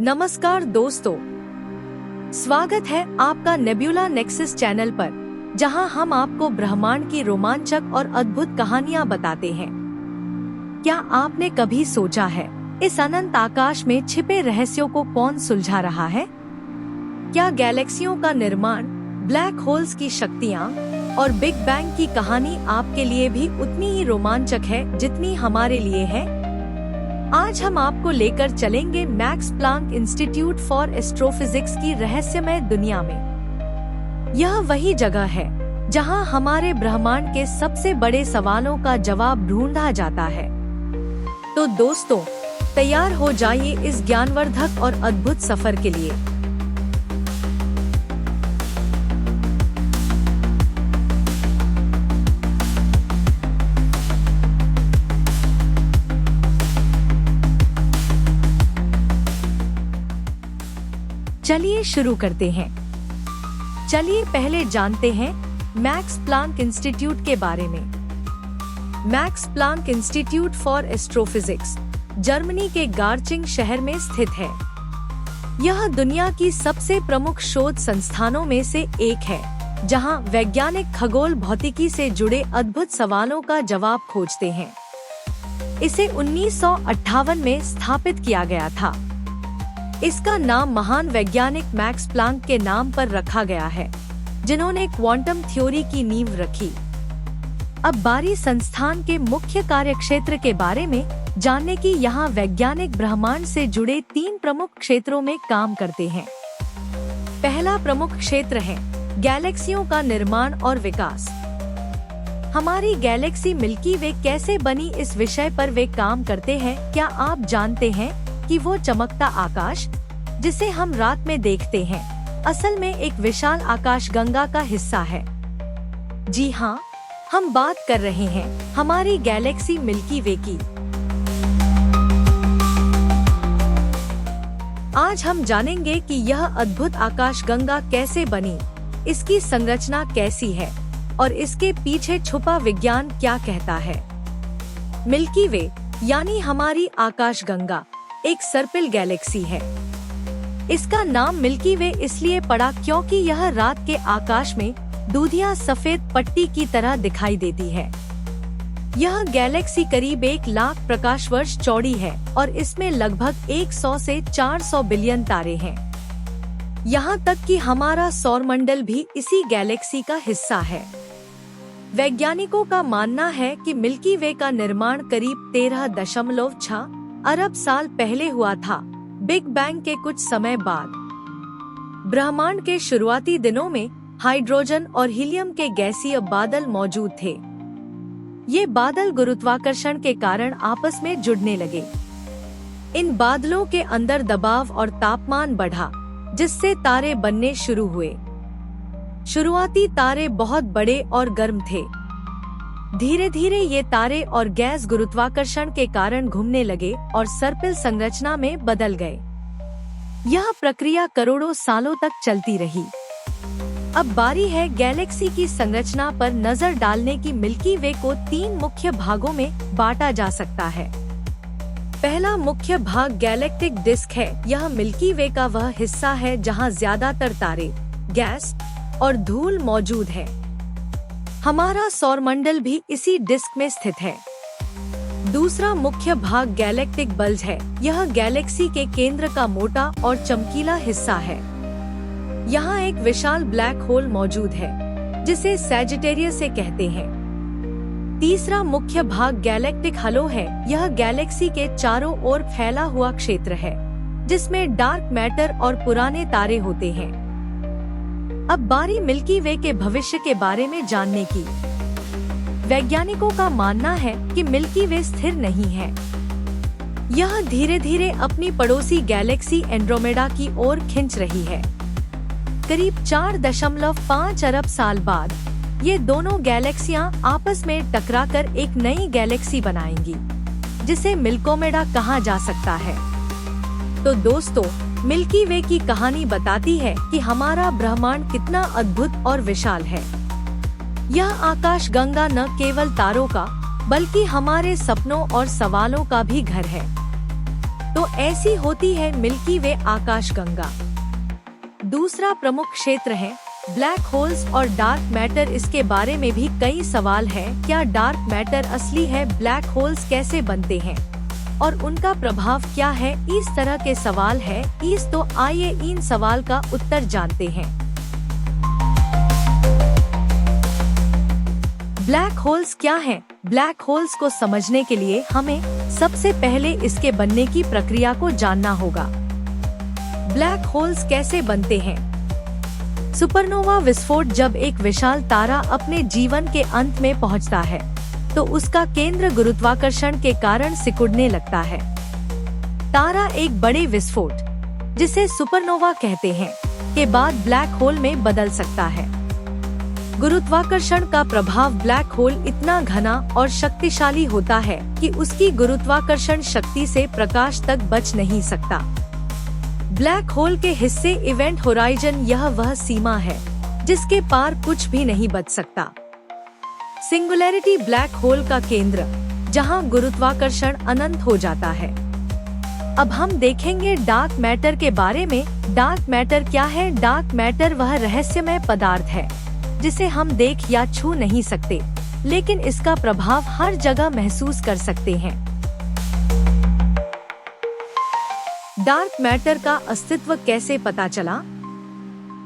नमस्कार दोस्तों, स्वागत है आपका नेब्यूला नेक्सस चैनल पर, जहां हम आपको ब्रह्मांड की रोमांचक और अद्भुत कहानियां बताते हैं। क्या आपने कभी सोचा है, इस अनंत आकाश में छिपे रहस्यों को कौन सुलझा रहा है? क्या गैलेक्सियों का निर्माण, ब्लैक होल्स की शक्तियां और बिग बैंग की कहानी आपके लिए भी उतनी ही रोमांचक है जितनी हमारे लिए है? आज हम आपको लेकर चलेंगे max Planck institute for astrophysics की रहस्यमय दुनिया में। यह वही जगह है जहां हमारे ब्रह्मांड के सबसे बड़े सवालों का जवाब ढूंढा जाता है। तो दोस्तों, तैयार हो जाइए इस ज्ञानवर्धक और अद्भुत सफर के लिए। चलिए शुरू करते हैं। चलिए पहले जानते हैं मैक्स प्लांक इंस्टीट्यूट के बारे में। Max Planck institute for astrophysics Germany के गार्चिंग शहर में स्थित है। यह दुनिया की सबसे प्रमुख शोध संस्थानों में से एक है, जहां वैज्ञानिक खगोल भौतिकी से जुड़े अद्भुत सवालों का जवाब खोजते हैं। इसे 1958 में स्थापित किया गया था। इसका नाम महान वैज्ञानिक मैक्स प्लांक के नाम पर रखा गया है, जिन्होंने क्वांटम थ्योरी की नींव रखी। अब बारी संस्थान के मुख्य कार्यक्षेत्र के बारे में जानने की। यहाँ वैज्ञानिक ब्रह्मांड से जुड़े 3 प्रमुख क्षेत्रों में काम करते हैं। पहला प्रमुख क्षेत्र है गैलेक्सियों का निर्माण और विकास। हमारी गैलेक्सी मिल्की वे कैसे बनी, इस विषय पर वे काम करते हैं। क्या आप जानते हैं कि वो चमकता आकाश, जिसे हम रात में देखते हैं, असल में एक विशाल आकाशगंगा का हिस्सा है? जी हाँ, हम बात कर रहे हैं हमारी गैलेक्सी मिल्की वे की। आज हम जानेंगे कि यह अद्भुत आकाशगंगा कैसे बनी, इसकी संरचना कैसी है और इसके पीछे छुपा विज्ञान क्या कहता है। मिल्की वे यानी हमारी आकाशगंगा एक सर्पिल गैलेक्सी है। इसका नाम मिल्की वे इसलिए पड़ा क्योंकि यह रात के आकाश में दूधिया सफेद पट्टी की तरह दिखाई देती है। यह गैलेक्सी करीब 1 लाख प्रकाश वर्ष चौड़ी है और इसमें लगभग 100 से 400 बिलियन तारे हैं। यहाँ तक कि हमारा सौरमंडल भी इसी गैलेक्सी का हिस्सा है। वैज्ञानिकों का मानना है कि मिल्की वे का निर्माण करीब 13.6 अरब साल पहले हुआ था, बिग बैंग के कुछ समय बाद। ब्रह्मांड के शुरुआती दिनों में हाइड्रोजन और हीलियम के गैसीय बादल मौजूद थे। ये बादल गुरुत्वाकर्षण के कारण आपस में जुड़ने लगे। इन बादलों के अंदर दबाव और तापमान बढ़ा, जिससे तारे बनने शुरू हुए। शुरुआती तारे बहुत बड़े और गर्म थे। धीरे धीरे ये तारे और गैस गुरुत्वाकर्षण के कारण घूमने लगे और सर्पिल संरचना में बदल गए। यह प्रक्रिया करोड़ों सालों तक चलती रही। अब बारी है गैलेक्सी की संरचना पर नजर डालने की। मिल्की वे को 3 मुख्य भागों में बांटा जा सकता है। पहला मुख्य भाग गैलेक्टिक डिस्क है। यह मिल्की वे का वह हिस्सा है जहां ज्यादातर तारे, गैस और धूल मौजूद है। हमारा सौरमंडल भी इसी डिस्क में स्थित है। दूसरा मुख्य भाग गैलेक्टिक बल्ज है। यह गैलेक्सी के केंद्र का मोटा और चमकीला हिस्सा है। यहाँ एक विशाल ब्लैक होल मौजूद है, जिसे सैजिटेरियस से कहते हैं। तीसरा मुख्य भाग गैलेक्टिक हलो है। यह गैलेक्सी के चारों ओर फैला हुआ क्षेत्र है, जिसमें डार्क मैटर और पुराने तारे होते हैं। अब बारी मिल्की वे के भविष्य के बारे में जानने की। वैज्ञानिकों का मानना है कि मिल्की वे स्थिर नहीं है। यह धीरे धीरे अपनी पड़ोसी गैलेक्सी एंड्रोमेडा की ओर खिंच रही है। करीब 4.5 अरब साल बाद ये दोनों गैलेक्सियां आपस में टकराकर एक नई गैलेक्सी बनाएंगी, जिसे मिल्कोमेडा कहा जा सकता है। तो दोस्तों, मिल्की वे की कहानी बताती है कि हमारा ब्रह्मांड कितना अद्भुत और विशाल है। यह आकाशगंगा न केवल तारों का, बल्कि हमारे सपनों और सवालों का भी घर है। तो ऐसी होती है मिल्की वे आकाशगंगा। दूसरा प्रमुख क्षेत्र है ब्लैक होल्स और डार्क मैटर। इसके बारे में भी कई सवाल हैं। क्या डार्क मैटर असली है? ब्लैक होल्स कैसे बनते हैं और उनका प्रभाव क्या है? इस तरह के सवाल है। तो आइए इन सवाल का उत्तर जानते हैं। ब्लैक होल्स क्या हैं? ब्लैक होल्स को समझने के लिए हमें सबसे पहले इसके बनने की प्रक्रिया को जानना होगा। ब्लैक होल्स कैसे बनते हैं? सुपरनोवा विस्फोट। जब एक विशाल तारा अपने जीवन के अंत में पहुंचता है तो उसका केंद्र गुरुत्वाकर्षण के कारण सिकुड़ने लगता है। तारा एक बड़े विस्फोट, जिसे सुपरनोवा कहते हैं, के बाद ब्लैक होल में बदल सकता है। गुरुत्वाकर्षण का प्रभाव ब्लैक होल इतना घना और शक्तिशाली होता है कि उसकी गुरुत्वाकर्षण शक्ति से प्रकाश तक बच नहीं सकता। ब्लैक होल के हिस्से इवेंट होराइजन, यह वह सीमा है जिसके पार कुछ भी नहीं बच सकता। सिंगुलैरिटी, ब्लैक होल का केंद्र जहां गुरुत्वाकर्षण अनंत हो जाता है। अब हम देखेंगे डार्क मैटर के बारे में। डार्क मैटर क्या है? डार्क मैटर वह रहस्यमय पदार्थ है जिसे हम देख या छू नहीं सकते, लेकिन इसका प्रभाव हर जगह महसूस कर सकते हैं। डार्क मैटर का अस्तित्व कैसे पता चला?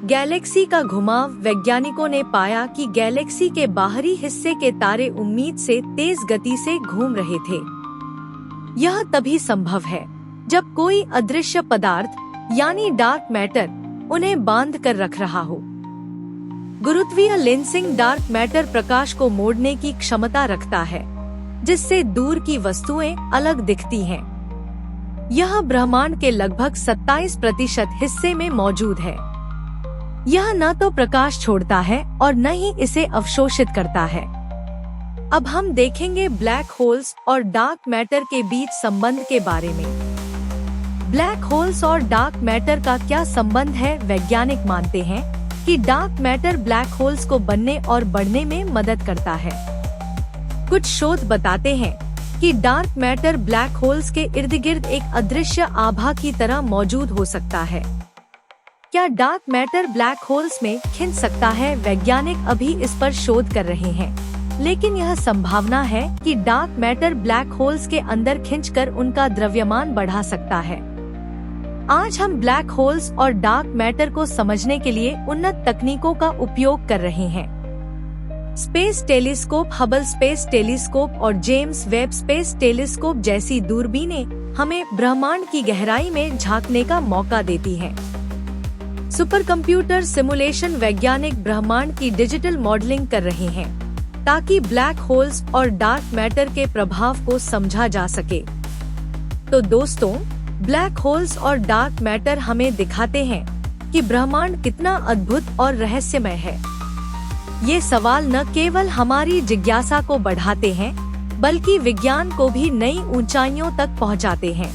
गैलेक्सी का घुमाव। वैज्ञानिकों ने पाया कि गैलेक्सी के बाहरी हिस्से के तारे उम्मीद से तेज गति से घूम रहे थे। यह तभी संभव है जब कोई अदृश्य पदार्थ यानी डार्क मैटर उन्हें बांध कर रख रहा हो। गुरुत्वीय लेंसिंग, डार्क मैटर प्रकाश को मोड़ने की क्षमता रखता है, जिससे दूर की वस्तुएं अलग दिखती हैं। यह ब्रह्मांड के लगभग 27% हिस्से में मौजूद है। यह न तो प्रकाश छोड़ता है और न ही इसे अवशोषित करता है। अब हम देखेंगे ब्लैक होल्स और डार्क मैटर के बीच संबंध के बारे में। ब्लैक होल्स और डार्क मैटर का क्या संबंध है? वैज्ञानिक मानते हैं कि डार्क मैटर ब्लैक होल्स को बनने और बढ़ने में मदद करता है। कुछ शोध बताते हैं कि डार्क मैटर ब्लैक होल्स के इर्द गिर्द एक अदृश्य आभा की तरह मौजूद हो सकता है। क्या डार्क मैटर ब्लैक होल्स में खिंच सकता है? वैज्ञानिक अभी इस पर शोध कर रहे हैं, लेकिन यह संभावना है कि डार्क मैटर ब्लैक होल्स के अंदर खिंचकर उनका द्रव्यमान बढ़ा सकता है। आज हम ब्लैक होल्स और डार्क मैटर को समझने के लिए उन्नत तकनीकों का उपयोग कर रहे हैं। Space telescope, Hubble space telescope और जेम्स वेब स्पेस टेलीस्कोप जैसी दूरबीनें हमें ब्रह्मांड की गहराई में झांकने का मौका देती हैं। सुपर कंप्यूटर सिमुलेशन, वैज्ञानिक ब्रह्मांड की डिजिटल मॉडलिंग कर रहे हैं ताकि ब्लैक होल्स और डार्क मैटर के प्रभाव को समझा जा सके। तो दोस्तों, ब्लैक होल्स और डार्क मैटर हमें दिखाते हैं कि ब्रह्मांड कितना अद्भुत और रहस्यमय है। ये सवाल न केवल हमारी जिज्ञासा को बढ़ाते हैं, बल्कि विज्ञान को भी नई ऊंचाइयों तक पहुंचाते हैं।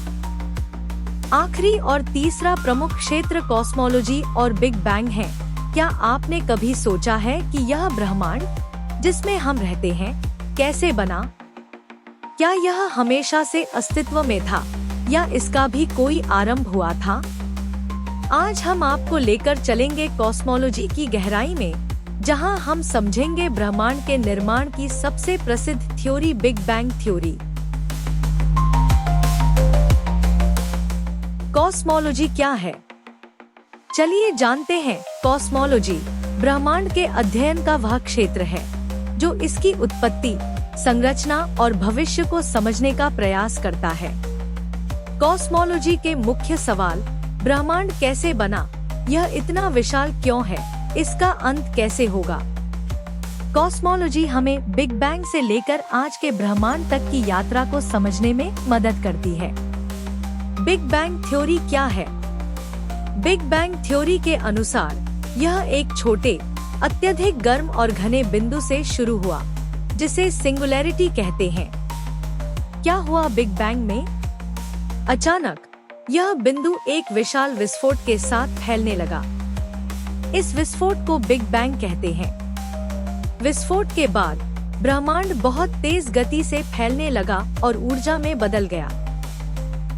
आखिरी और तीसरा प्रमुख क्षेत्र कॉस्मोलॉजी और बिग बैंग है। क्या आपने कभी सोचा है कि यह ब्रह्मांड जिसमें हम रहते हैं कैसे बना? क्या यह हमेशा से अस्तित्व में था या इसका भी कोई आरंभ हुआ था? आज हम आपको लेकर चलेंगे कॉस्मोलॉजी की गहराई में, जहां हम समझेंगे ब्रह्मांड के निर्माण की सबसे प्रसिद्ध theory, big bang theory. Cosmology क्या है? चलिए जानते हैं। कॉस्मोलॉजी ब्रह्मांड के अध्ययन का वह क्षेत्र है जो इसकी उत्पत्ति, संरचना और भविष्य को समझने का प्रयास करता है। कॉस्मोलॉजी के मुख्य सवाल: ब्रह्मांड कैसे बना? यह इतना विशाल क्यों है? इसका अंत कैसे होगा? कॉस्मोलॉजी हमें बिग बैंग से लेकर आज के ब्रह्मांड तक की यात्रा को समझने में मदद करती है। बिग बैंग थ्योरी क्या है? बिग बैंग थ्योरी के अनुसार यह एक छोटे, अत्यधिक गर्म और घने बिंदु से शुरू हुआ, जिसे सिंगुलैरिटी कहते हैं। क्या हुआ बिग बैंग में? अचानक यह बिंदु एक विशाल विस्फोट के साथ फैलने लगा। इस विस्फोट को बिग बैंग कहते हैं। विस्फोट के बाद ब्रह्मांड बहुत तेज गति से फैलने लगा और ऊर्जा में बदल गया।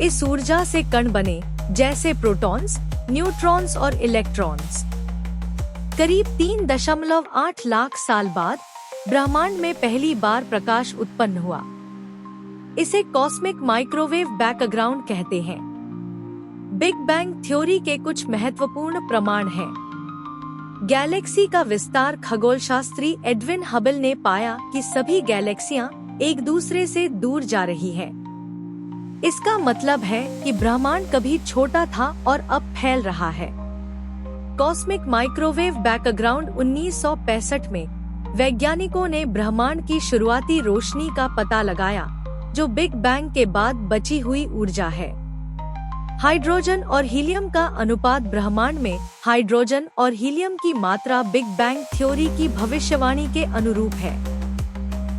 इस ऊर्जा से कण बने, जैसे प्रोटॉन्स, न्यूट्रॉन्स और इलेक्ट्रॉन्स। करीब 3.8 लाख साल बाद ब्रह्मांड में पहली बार प्रकाश उत्पन्न हुआ। इसे कॉस्मिक माइक्रोवेव बैकग्राउंड कहते हैं। बिग बैंग थ्योरी के कुछ महत्वपूर्ण प्रमाण हैं। गैलेक्सी का विस्तार। खगोलशास्त्री एडविन हबल ने पाया कि सभी गैलेक्सियां एक दूसरे से दूर जा रही हैं। इसका मतलब है कि ब्रह्मांड कभी छोटा था और अब फैल रहा है। Cosmic microwave background. 1965 में वैज्ञानिकों ने ब्रह्मांड की शुरुआती रोशनी का पता लगाया, जो बिग बैंग के बाद बची हुई ऊर्जा है। हाइड्रोजन और हीलियम का अनुपात। ब्रह्मांड में हाइड्रोजन और हीलियम की मात्रा बिग बैंग थ्योरी की भविष्यवाणी के अनुरूप है।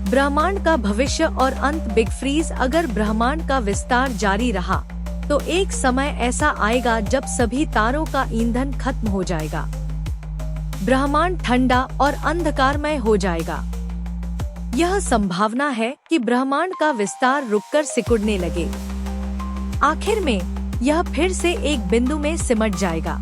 ब्रह्मांड का भविष्य और अंत। Big freeze. अगर ब्रह्मांड का विस्तार जारी रहा तो एक समय ऐसा आएगा जब सभी तारों का ईंधन खत्म हो जाएगा। ब्रह्मांड ठंडा और अंधकारमय हो जाएगा। यह संभावना है कि ब्रह्मांड का विस्तार रुककर सिकुड़ने लगे। आखिर में यह फिर से एक बिंदु में सिमट जाएगा।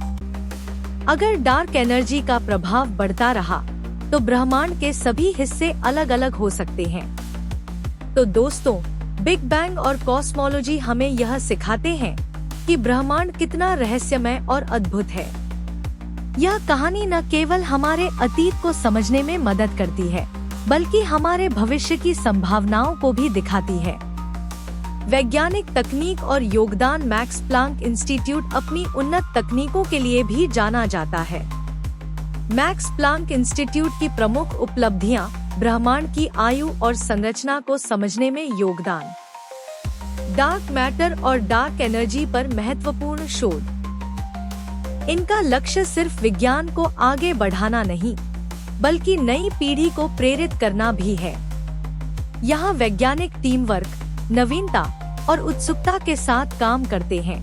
अगर डार्क एनर्जी का प्रभाव बढ़ता रहा तो ब्रह्मांड के सभी हिस्से अलग अलग हो सकते हैं। तो दोस्तों, बिग बैंग और कॉस्मोलॉजी हमें यह सिखाते हैं कि ब्रह्मांड कितना रहस्यमय और अद्भुत है। यह कहानी न केवल हमारे अतीत को समझने में मदद करती है, बल्कि हमारे भविष्य की संभावनाओं को भी दिखाती है। वैज्ञानिक तकनीक और योगदान। मैक्स प्लांक इंस्टीट्यूट अपनी उन्नत तकनीकों के लिए भी जाना जाता है। मैक्स प्लांक इंस्टीट्यूट की प्रमुख उपलब्धियां ब्रह्मांड की आयु और संरचना को समझने में योगदान, डार्क मैटर और डार्क एनर्जी पर महत्वपूर्ण शोध। इनका लक्ष्य सिर्फ विज्ञान को आगे बढ़ाना नहीं, बल्कि नई पीढ़ी को प्रेरित करना भी है। यहाँ वैज्ञानिक टीम वर्क, नवीनता और उत्सुकता के साथ काम करते हैं।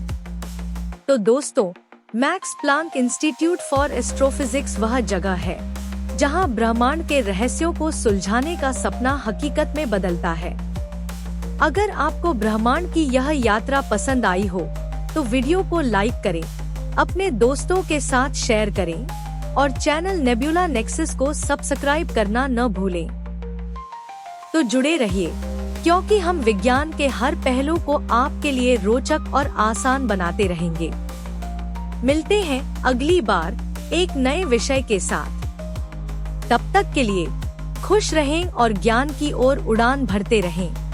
तो दोस्तों, max Planck institute for astrophysics वह जगह है जहाँ ब्रह्मांड के रहस्यों को सुलझाने का सपना हकीकत में बदलता है। अगर आपको ब्रह्मांड की यह यात्रा पसंद आई हो तो वीडियो को लाइक करें, अपने दोस्तों के साथ शेयर करें और चैनल नेबुला नेक्सस को सब्सक्राइब करना न भूलें। तो जुड़े रहिए, क्योंकि हम विज्ञान के हर पहलू को आपके लिए रोचक और आसान बनाते रहेंगे। मिलते हैं अगली बार एक नए विषय के साथ। तब तक के लिए खुश रहें और ज्ञान की ओर उड़ान भरते रहें।